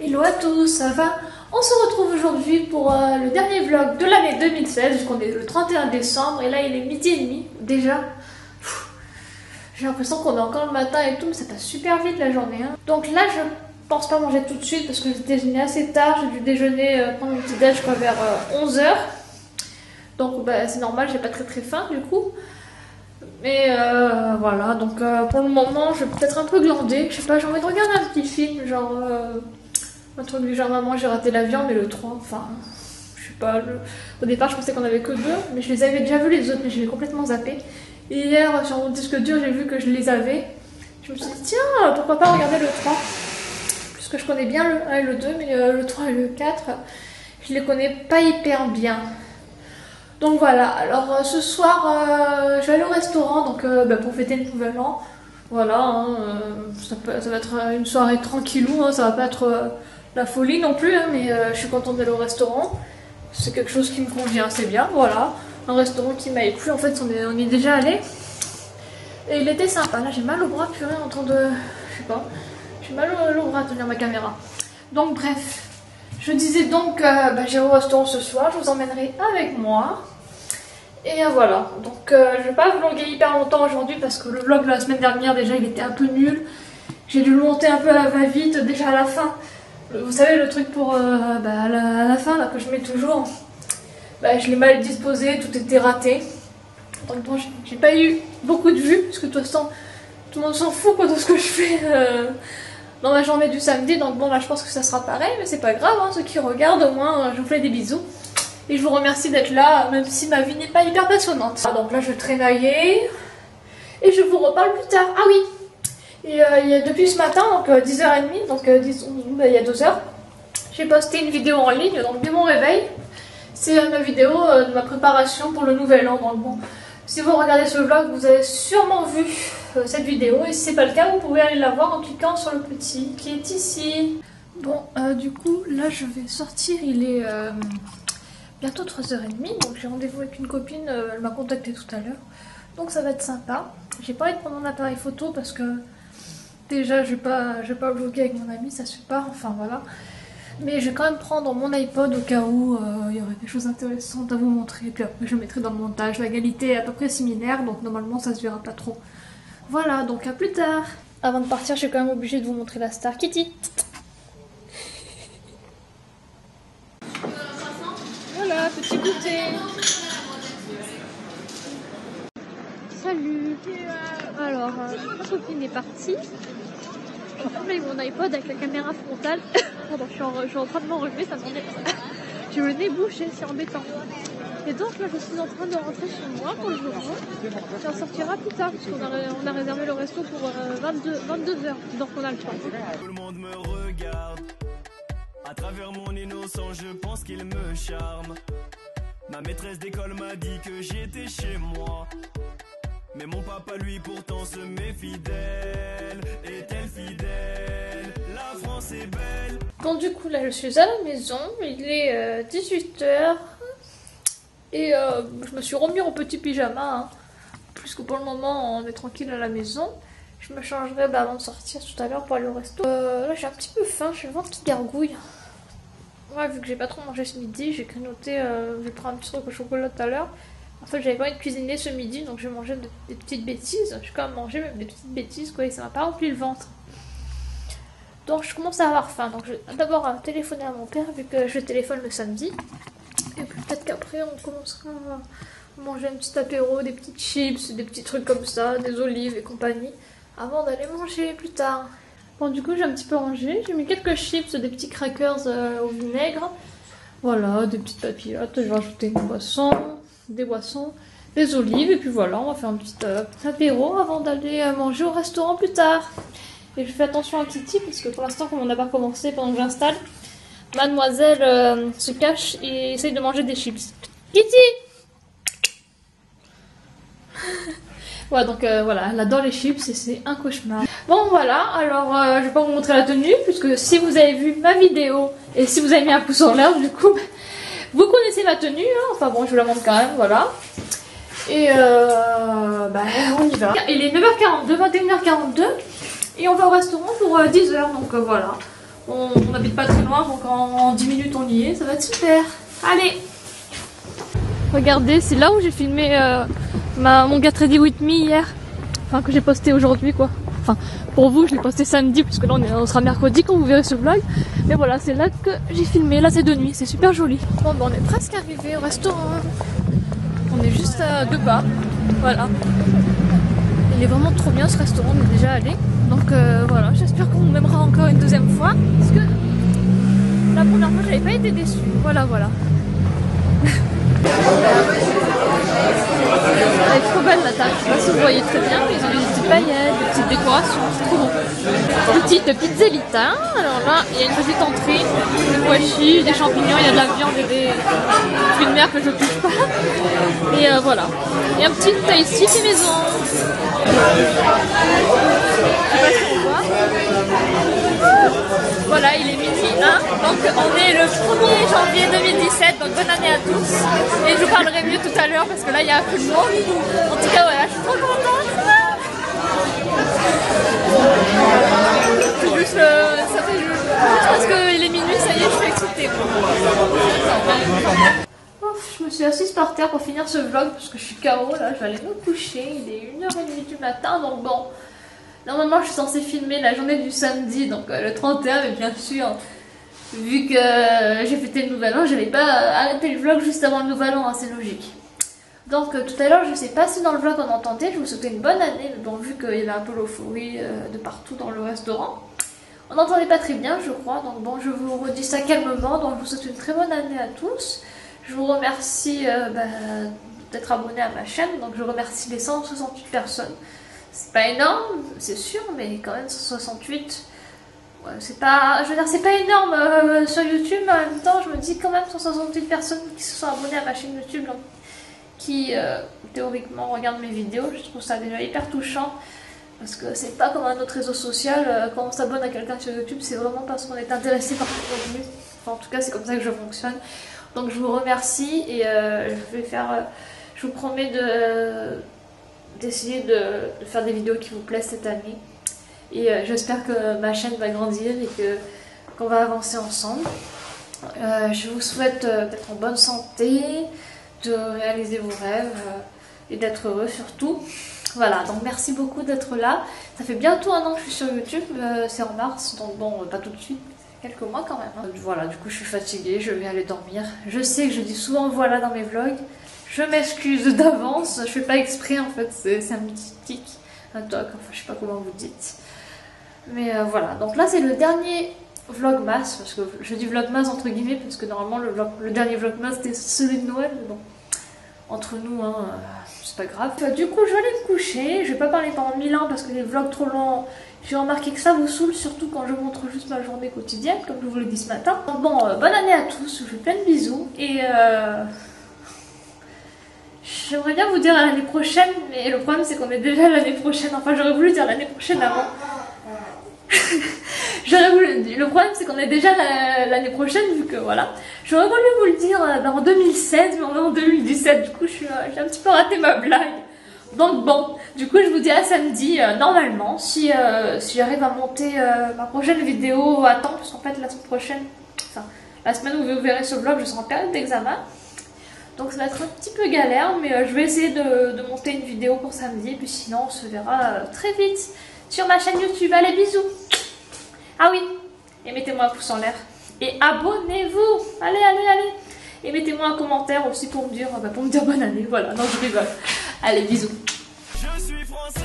Hello à tous, ça va? On se retrouve aujourd'hui pour le dernier vlog de l'année 2016, puisqu'on est le 31 décembre et là il est midi et demi déjà. J'ai l'impression qu'on est encore le matin et tout, mais ça passe super vite la journée. Hein. Donc là je pense pas manger tout de suite parce que j'ai déjeuné assez tard, j'ai dû déjeuner, prendre mon petit déj vers 11 h. Donc bah, c'est normal, j'ai pas très faim du coup. Mais voilà, donc pour le moment je vais peut-être un peu glander, je sais pas, j'ai envie de regarder un petit film, genre un truc du genre maman j'ai raté l'avion, mais le 3, enfin je sais pas, au départ je pensais qu'on avait que 2, mais je les avais déjà vus les autres, mais je les ai complètement zappés. Et hier sur mon disque dur j'ai vu que je les avais, je me suis dit tiens pourquoi pas regarder le 3, puisque je connais bien le 1 et le 2, mais le 3 et le 4 je les connais pas hyper bien. Donc voilà, alors ce soir je vais aller au restaurant donc, pour fêter le nouvel an. Voilà, hein, ça va être une soirée tranquillou, hein, ça va pas être la folie non plus, hein, mais je suis contente d'aller au restaurant. C'est quelque chose qui me convient assez bien, voilà. Un restaurant qui m'a plu, en fait on y est déjà allé. Et il était sympa, là j'ai mal au bras, purée, en train de... Je sais pas, j'ai mal au bras à tenir ma caméra. Donc bref, je disais donc j'irai au restaurant ce soir, je vous emmènerai avec moi. Et voilà, donc je vais pas vlogger hyper longtemps aujourd'hui parce que le vlog de la semaine dernière déjà il était un peu nul. J'ai dû le monter un peu à la va-vite déjà à la fin. Vous savez le truc pour à la fin là que je mets toujours, je l'ai mal disposé, tout était raté. Donc bon, j'ai pas eu beaucoup de vues parce que de toute façon tout le monde s'en fout quoi, de ce que je fais dans ma journée du samedi. Donc bon là je pense que ça sera pareil, mais c'est pas grave, hein, ceux qui regardent au moins je vous fais des bisous. Et je vous remercie d'être là, même si ma vie n'est pas hyper passionnante. Donc là, je traînaillais. Et je vous reparle plus tard. Ah oui. Et depuis ce matin, donc 10h30, donc il y a 2 heures, j'ai posté une vidéo en ligne, donc dès mon réveil. C'est ma vidéo de ma préparation pour le nouvel an. Donc bon, si vous regardez ce vlog, vous avez sûrement vu cette vidéo. Et si c'est pas le cas, vous pouvez aller la voir en cliquant sur le petit qui est ici. Bon, du coup, là, je vais sortir. Il est... bientôt 3h30, donc j'ai rendez-vous avec une copine, elle m'a contacté tout à l'heure, donc ça va être sympa. J'ai pas envie de prendre mon appareil photo parce que déjà je vais pas vlogger avec mon ami, ça se fait pas, enfin voilà. Mais je vais quand même prendre mon iPod au cas où il y aurait quelque chose d'intéressant à vous montrer, puis après je mettrai dans le montage. La qualité est à peu près similaire, donc normalement ça se verra pas trop. Voilà, donc à plus tard. Avant de partir, je suis quand même obligée de vous montrer la star Kitty. Voilà, petit goûter. Salut. Alors, ma copine est partie. Je filme mon iPod avec la caméra frontale. Pardon, je suis en train de m'enlever, ça m'en est. J'ai le nez bouché, c'est embêtant. Et donc là, je suis en train de rentrer chez moi pour le jour. Et on sortira plus tard, parce qu'on a réservé le resto pour 22h. Donc on a le temps. Tout le monde me regarde. À travers mon innocence, je pense qu'il me charme. Ma maîtresse d'école m'a dit que j'étais chez moi. Mais mon papa, lui, pourtant se méfie d'elle. Est-elle fidèle? La France est belle. Bon, du coup, là, je suis à la maison. Il est 18 h. Et je me suis remis en petit pyjama. Hein, puisque pour le moment, on est tranquille à la maison. Je me changerai avant de sortir tout à l'heure pour aller au resto. Là, j'ai un petit peu faim. J'ai le ventre qui gargouille. Ouais, vu que j'ai pas trop mangé ce midi, j'ai grignoté, je vais prendre un petit truc au chocolat tout à l'heure. En fait, j'avais pas envie de cuisiner ce midi, donc j'ai mangé des petites bêtises. J'ai quand même mangé même des petites bêtises, quoi, et ça m'a pas rempli le ventre. Donc je commence à avoir faim. Donc je vais d'abord téléphoner à mon père, vu que je téléphone le samedi. Et puis peut-être qu'après, on commencera à manger un petit apéro, des petites chips, des petits trucs comme ça, des olives et compagnie, avant d'aller manger plus tard. Bon, du coup, j'ai un petit peu rangé. J'ai mis quelques chips, des petits crackers au vinaigre. Voilà, des petites papillotes. Je vais rajouter des boissons, des olives. Et puis voilà, on va faire un petit apéro avant d'aller manger au restaurant plus tard. Et je fais attention à Kitty, parce que pour l'instant, comme on n'a pas commencé pendant que j'installe, mademoiselle se cache et essaye de manger des chips. Kitty! Ouais, donc voilà, elle adore les chips et c'est un cauchemar. Bon, voilà, alors je vais pas vous montrer la tenue, puisque si vous avez vu ma vidéo et si vous avez mis un pouce en l'air, du coup, vous connaissez ma tenue, hein. Enfin bon, je vous la montre quand même, voilà. Et on y va. Il est 9h42, 21h42, et on va au restaurant pour 10h, donc voilà. On n'habite pas très loin, donc en 10 minutes on y est, ça va être super. Allez! Regardez, c'est là où j'ai filmé mon Get Ready With Me hier. Enfin, que j'ai posté aujourd'hui quoi. Enfin, pour vous, je l'ai posté samedi, puisque là on sera mercredi quand vous verrez ce vlog. Mais voilà, c'est là que j'ai filmé. Là c'est de nuit, c'est super joli. Bon, ben, on est presque arrivé au restaurant. On est juste à 2 pas. Voilà. Il est vraiment trop bien ce restaurant, on est déjà allé. Donc voilà, j'espère qu'on m'aimera encore une deuxième fois. Parce que la première fois, j'avais pas été déçue. Voilà, voilà. Elle est trop belle la table, je sais pas si vous voyez très bien, mais ils ont des petites paillettes, des petites décorations, c'est trop beau. Petite pizzellita, alors là il y a une petite entrée, des pois chiches, des champignons, il y a de la viande et des fruits de mer que je ne touche pas. Et voilà. Et un petit tasty fait maison. Je sais pas si on voit. Voilà, il est minuit 1, donc on est le 1er janvier 2017, donc bonne année à tous. Et je vous parlerai mieux tout à l'heure parce que là il y a un peu de monde. En tout cas, voilà, je suis trop contente. C'est juste, ça fait juste parce qu'il est minuit, ça y est, je suis excitée. Je me suis assise par terre pour finir ce vlog parce que je suis KO là, je vais aller me coucher, il est 1h30 du matin, donc bon. Normalement je suis censée filmer la journée du samedi, donc le 31, mais bien sûr, vu que j'ai fêté le nouvel an, je n'avais pas arrêté le vlog juste avant le nouvel an, hein, c'est logique. Donc tout à l'heure, je sais pas si dans le vlog on entendait, je vous souhaitais une bonne année, mais bon, vu qu'il y avait un peu l'euphorie de partout dans le restaurant, on n'entendait pas très bien je crois, donc bon, je vous redis ça calmement, donc je vous souhaite une très bonne année à tous. Je vous remercie d'être abonné à ma chaîne, donc je remercie les 168 personnes. C'est pas énorme, c'est sûr, mais quand même 168, ouais, c'est pas, je veux dire, c'est pas énorme sur YouTube, mais en même temps, je me dis quand même 168 personnes qui se sont abonnées à ma chaîne YouTube, donc, qui théoriquement regardent mes vidéos. Je trouve ça déjà hyper touchant, parce que c'est pas comme un autre réseau social, quand on s'abonne à quelqu'un sur YouTube, c'est vraiment parce qu'on est intéressé par son contenu. Enfin, en tout cas, c'est comme ça que je fonctionne. Donc je vous remercie et je vous promets d'essayer de faire des vidéos qui vous plaisent cette année. Et j'espère que ma chaîne va grandir et qu'on va avancer ensemble. Je vous souhaite d'être en bonne santé, de réaliser vos rêves et d'être heureux surtout. Voilà, donc merci beaucoup d'être là. Ça fait bientôt 1 an que je suis sur YouTube, c'est en mars, donc bon, pas tout de suite. Quelques mois quand même. Hein. Voilà, du coup je suis fatiguée, je vais aller dormir. Je sais que je dis souvent voilà dans mes vlogs. Je m'excuse d'avance, je fais pas exprès en fait, c'est un petit tic, un toc, enfin je sais pas comment vous dites. Mais voilà, donc là c'est le dernier vlogmas, parce que je dis vlogmas entre guillemets, parce que normalement le dernier vlogmas c'était celui de Noël, mais bon, entre nous, hein, c'est pas grave. Du coup je vais aller me coucher, je vais pas parler pendant 1000 ans parce que les vlogs trop longs. J'ai remarqué que ça vous saoule, surtout quand je montre juste ma journée quotidienne, comme je vous l'ai dit ce matin. Donc bon, bonne année à tous, je vous fais plein de bisous, et j'aimerais bien vous dire à l'année prochaine, mais le problème c'est qu'on est déjà l'année prochaine, enfin j'aurais voulu dire l'année prochaine avant. Le problème c'est qu'on est déjà l'année prochaine, vu que voilà. J'aurais voulu vous le dire en 2016, mais on est en 2017, du coup j'ai un petit peu raté ma blague. Donc bon, du coup je vous dis à samedi, normalement, si j'arrive à monter ma prochaine vidéo à temps, parce qu'en fait la semaine prochaine, enfin la semaine où vous verrez ce vlog, je serai en période d'examen. Donc ça va être un petit peu galère, mais je vais essayer de monter une vidéo pour samedi, et puis sinon on se verra très vite sur ma chaîne YouTube. Allez, bisous! Ah oui, et mettez-moi un pouce en l'air, et abonnez-vous! Allez, allez, allez! Et mettez-moi un commentaire aussi pour me dire bonne année, voilà, non je rigole. Allez, bisous. Je suis français.